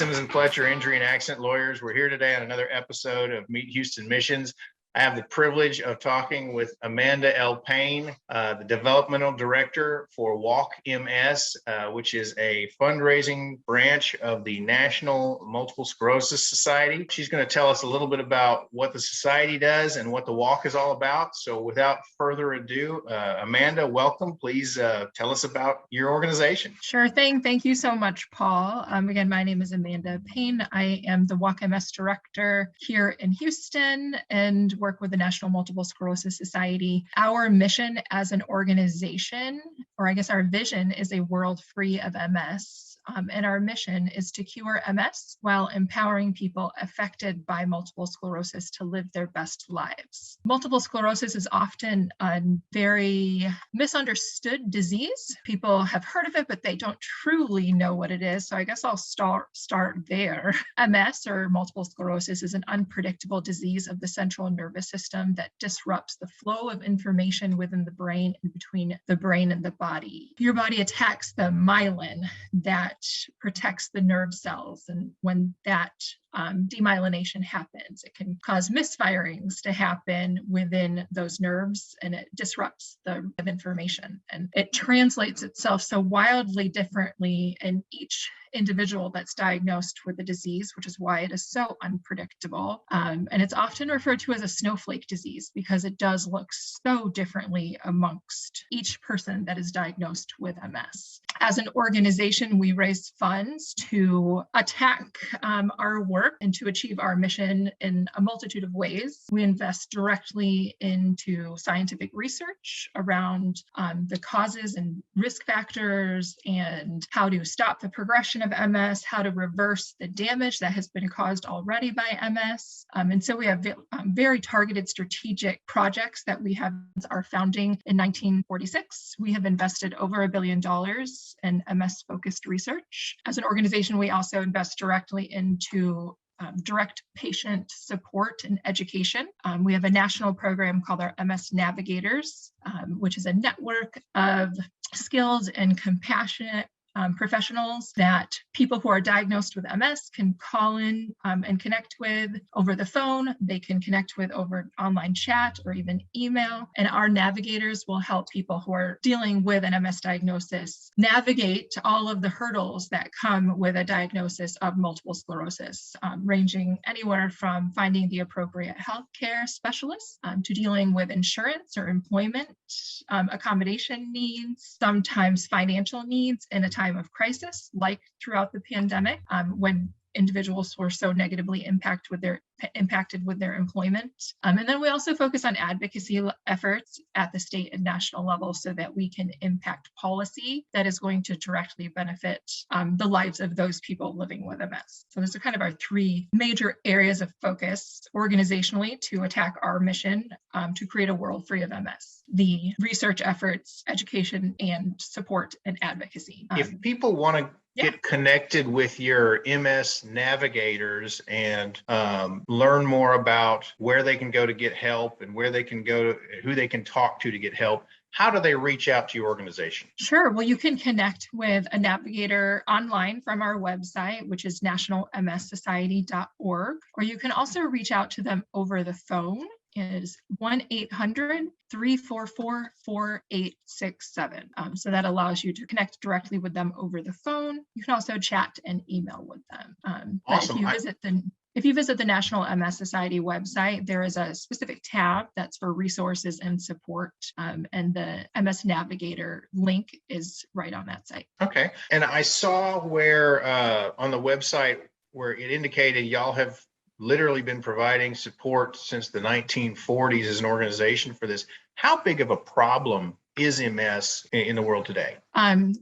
Simmons and Fletcher, injury and accident lawyers. We're here today on another episode of Meet Houston Missions. I have the privilege of talking with Amanda L. Payne, the developmental director for Walk MS, which is a fundraising branch of the National Multiple Sclerosis Society. She's going to tell us a little bit about what the society does and what the walk is all about. So without further ado, Amanda, welcome. Please tell us about your organization. Sure thing. Thank you so much, Paul. Again, my name is Amanda Payne. I am the Walk MS director here in Houston and work with the National Multiple Sclerosis Society. Our mission as an organization, or I guess our vision, is a world free of MS. And our mission is to cure MS while empowering people affected by multiple sclerosis to live their best lives. Multiple sclerosis is often a very misunderstood disease. People have heard of it, but they don't truly know what it is. So I guess I'll start there. MS, or multiple sclerosis, is an unpredictable disease of the central nervous system that disrupts the flow of information within the brain and between the brain and the body. Your body attacks the myelin that protects the nerve cells, and when that demyelination happens, it can cause misfirings to happen within those nerves, and it disrupts the information, and it translates itself so wildly differently in each individual that's diagnosed with the disease, which is why it is so unpredictable. And it's often referred to as a snowflake disease because it does look so differently amongst each person that is diagnosed with MS. As an organization, we raise funds to attack our work and to achieve our mission in a multitude of ways. We invest directly into scientific research around the causes and risk factors and how to stop the progression of MS, how to reverse the damage that has been caused already by MS. And so we have very targeted strategic projects that we have since our founding in 1946. We have invested over $1 billion in MS-focused research. As an organization, we also invest directly into direct patient support and education. We have a national program called our MS Navigators, which is a network of skilled and compassionate professionals that people who are diagnosed with MS can call in and connect with over the phone. They can connect with over online chat or even email. And our navigators will help people who are dealing with an MS diagnosis navigate all of the hurdles that come with a diagnosis of multiple sclerosis, ranging anywhere from finding the appropriate healthcare specialist to dealing with insurance or employment, accommodation needs, sometimes financial needs in a time of crisis, like throughout the pandemic, when individuals were so negatively impacted with their employment. And then we also focus on advocacy efforts at the state and national level so that we can impact policy that is going to directly benefit the lives of those people living with MS. So those are kind of our three major areas of focus organizationally to attack our mission to create a world free of MS. The research efforts, education, and support and advocacy. If people want to get connected with your MS navigators and learn more about where they can go to get help and where they can go, who they can talk to get help, how do they reach out to your organization? Sure. Well, you can connect with a navigator online from our website, which is nationalmssociety.org, or you can also reach out to them over the phone. It is 1-800-344-4867. So that allows you to connect directly with them over the phone. You can also chat and email with them. Awesome. If you visit the National MS Society website, there is a specific tab that's for resources and support, and the MS Navigator link is right on that site. Okay. And I saw where on the website where it indicated y'all have literally been providing support since the 1940s as an organization for this. How big of a problem is MS in the world today?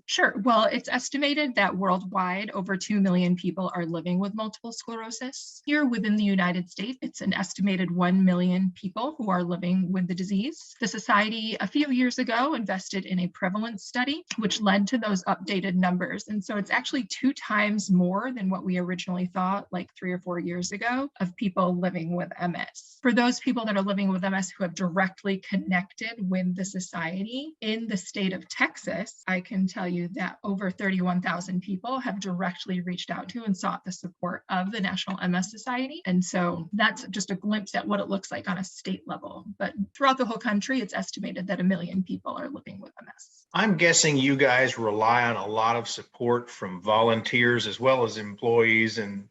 Sure. Well, it's estimated that worldwide over 2 million people are living with multiple sclerosis. Here within the United States, it's an estimated 1 million people who are living with the disease. The society a few years ago invested in a prevalence study, which led to those updated numbers. And so it's actually 2 times more than what we originally thought, like 3 or 4 years ago, of people living with MS. For those people that are living with MS who have directly connected with the society, Society. In the state of Texas, I can tell you that over 31,000 people have directly reached out to and sought the support of the National MS Society. And so that's just a glimpse at what it looks like on a state level. But throughout the whole country, it's estimated that 1 million people are living with MS. I'm guessing you guys rely on a lot of support from volunteers as well as employees and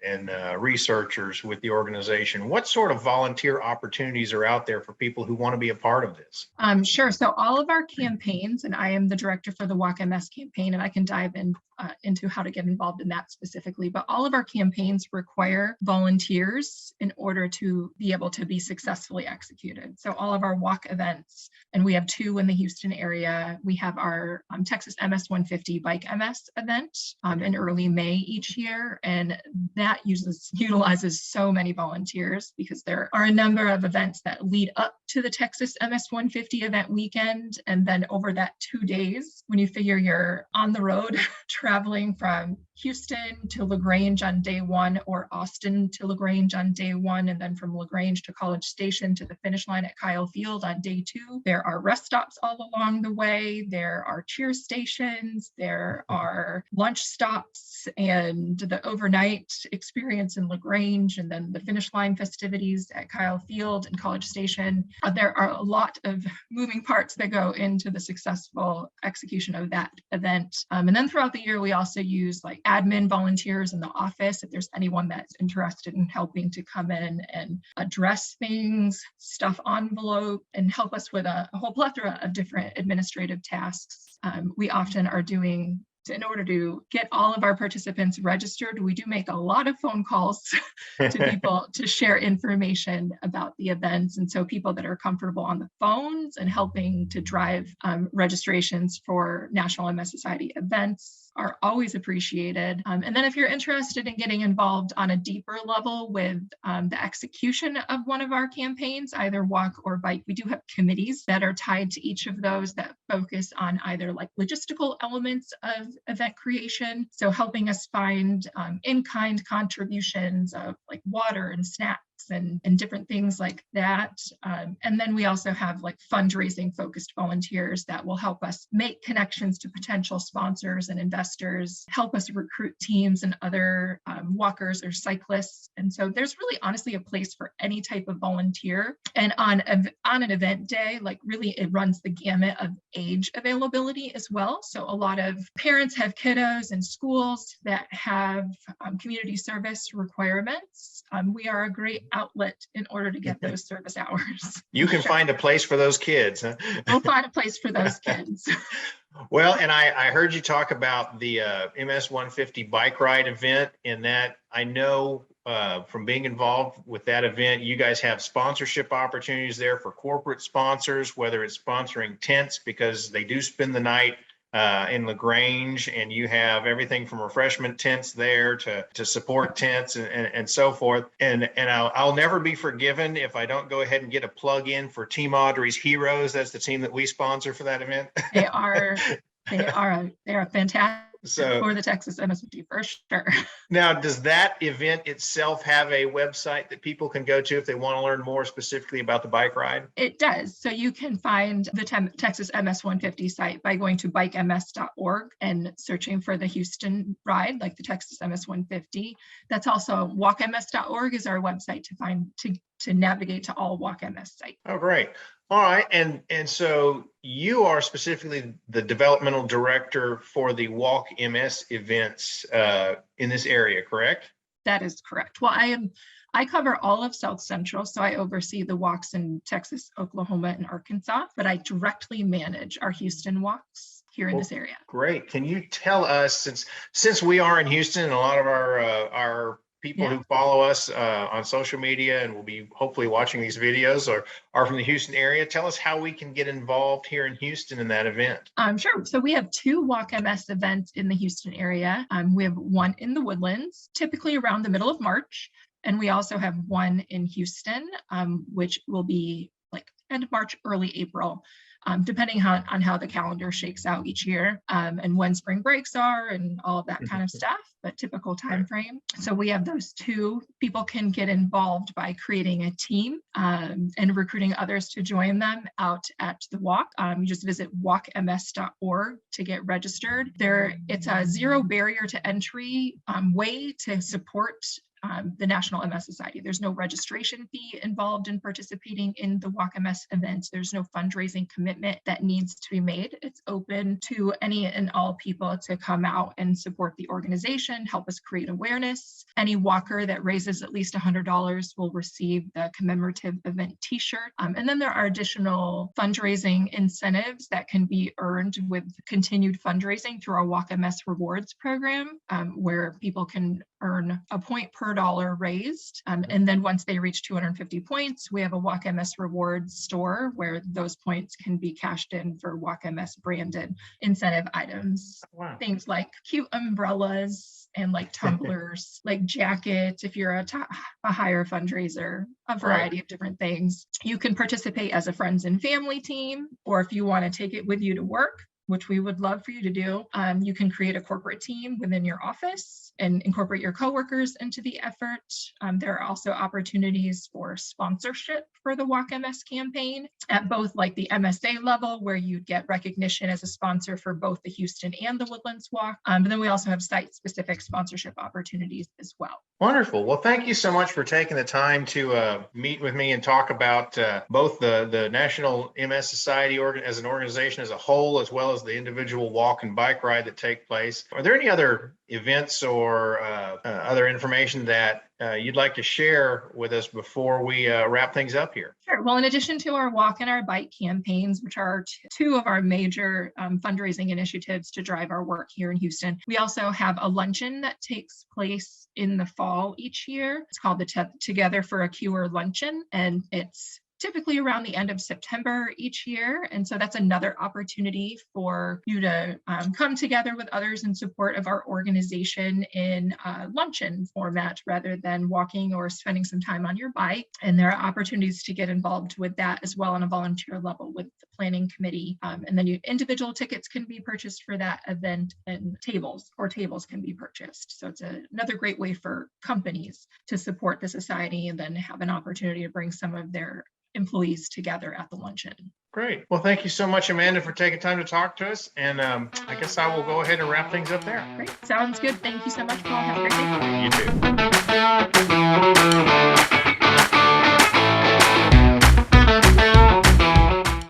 researchers with the organization. What sort of volunteer opportunities are out there for people who want to be a part of this? Sure. So all of our campaigns, and I am the director for the Walk MS campaign, and I can dive into how to get involved in that specifically, but all of our campaigns require volunteers in order to be able to be successfully executed. So all of our walk events, and we have 2 in the Houston area. We have our Texas MS 150 Bike MS event in early May each year, and that utilizes so many volunteers because there are a number of events that lead up to the Texas MS 150 event weekend, and then over that 2 days, when you figure you're on the road traveling from Houston to LaGrange on day 1 or Austin to LaGrange on day 1, and then from LaGrange to College Station to the finish line at Kyle Field on day 2. There are rest stops all along the way. There are cheer stations. There are lunch stops and the overnight experience in LaGrange, and then the finish line festivities at Kyle Field and College Station. There are a lot of moving parts that go into the successful execution of that event. And then throughout the year, we also use like admin volunteers in the office if there's anyone that's interested in helping to come in and address things, stuff envelope, and help us with a whole plethora of different administrative tasks. We often are doing, in order to get all of our participants registered, we do make a lot of phone calls to people to share information about the events. And so people that are comfortable on the phones and helping to drive registrations for National MS Society events are always appreciated. And then if you're interested in getting involved on a deeper level with the execution of one of our campaigns, either walk or bike, we do have committees that are tied to each of those that focus on either like logistical elements of event creation. So helping us find in-kind contributions of like water and snacks and different things like that. And then we also have like fundraising focused volunteers that will help us make connections to potential sponsors and investors, help us recruit teams and other walkers or cyclists. And so there's really honestly a place for any type of volunteer. And on an event day, like really it runs the gamut of age availability as well. So a lot of parents have kiddos in schools that have community service requirements. We are a great outlet in order to get those service hours. You can find a place for those kids, huh? We'll find a place for those kids. Well, and I heard you talk about the MS 150 bike ride event, and that I know from being involved with that event, you guys have sponsorship opportunities there for corporate sponsors, whether it's sponsoring tents because they do spend the night in LaGrange, and you have everything from refreshment tents there to support tents and so forth. And I'll never be forgiven if I don't go ahead and get a plug in for Team Audrey's Heroes. That's the team that we sponsor for that event. They are fantastic. So for the Texas MSFT for sure. Now, does that event itself have a website that people can go to if they want to learn more specifically about the bike ride? It does. So you can find the Texas MS 150 site by going to bikems.org and searching for the Houston ride, like the Texas MS 150. That's also walkms.org is our website to navigate to all Walk MS sites. Oh, great. All right. And so you are specifically the developmental director for the Walk MS events in this area, correct? That is correct. Well, I cover all of South Central, so I oversee the walks in Texas, Oklahoma, and Arkansas, but I directly manage our Houston walks here in this area. Great. Can you tell us, since we are in Houston and a lot of our people who follow us on social media and will be hopefully watching these videos or are from the Houston area, tell us how we can get involved here in Houston in that event. Sure. So we have 2 Walk MS events in the Houston area. We have one in the Woodlands, typically around the middle of March. And we also have one in Houston, which will be like end of March, early April. depending on how the calendar shakes out each year, and when spring breaks are and all of that kind of stuff, but typical time frame. So we have those two. People can get involved by creating a team and recruiting others to join them out at the walk. You just visit walkms.org to get registered. It's a zero barrier to entry way to support the National MS Society. There's no registration fee involved in participating in the Walk MS events. There's no fundraising commitment that needs to be made. It's open to any and all people to come out and support the organization, help us create awareness. Any walker that raises at least $100 will receive the commemorative event t-shirt. And then there are additional fundraising incentives that can be earned with continued fundraising through our Walk MS Rewards program, where people can earn a point per dollar raised. And then once they reach 250 points, we have a Walk MS Rewards store where those points can be cashed in for Walk MS branded incentive items. Wow. Things like cute umbrellas and like tumblers, like jackets, if you're a higher fundraiser, a variety of different things. You can participate as a friends and family team, or if you want to take it with you to work, which we would love for you to do. You can create a corporate team within your office and incorporate your coworkers into the effort. There are also opportunities for sponsorship for the Walk MS campaign at both like the MSA level, where you'd get recognition as a sponsor for both the Houston and the Woodlands Walk. But then we also have site-specific sponsorship opportunities as well. Wonderful. Well, thank you so much for taking the time to meet with me and talk about both the National MS Society as an organization as a whole, as well as the individual walk and bike ride that take place. Are there any other events or other information that you'd like to share with us before we wrap things up here? Sure. Well, in addition to our walk and our bike campaigns, which are two of our major fundraising initiatives to drive our work here in Houston, we also have a luncheon that takes place in the fall each year. It's called the Together for a Cure Luncheon, and it's typically around the end of September each year. And so that's another opportunity for you to come together with others in support of our organization in a luncheon format rather than walking or spending some time on your bike. And there are opportunities to get involved with that as well on a volunteer level with the planning committee. And then individual tickets can be purchased for that event, and tables can be purchased. So it's another great way for companies to support the society and then have an opportunity to bring some of their employees together at the luncheon. Great. Well, thank you so much, Amanda, for taking time to talk to us. And I guess I will go ahead and wrap things up there. Great. Sounds good. Thank you so much, Paul. Have a great day. You too.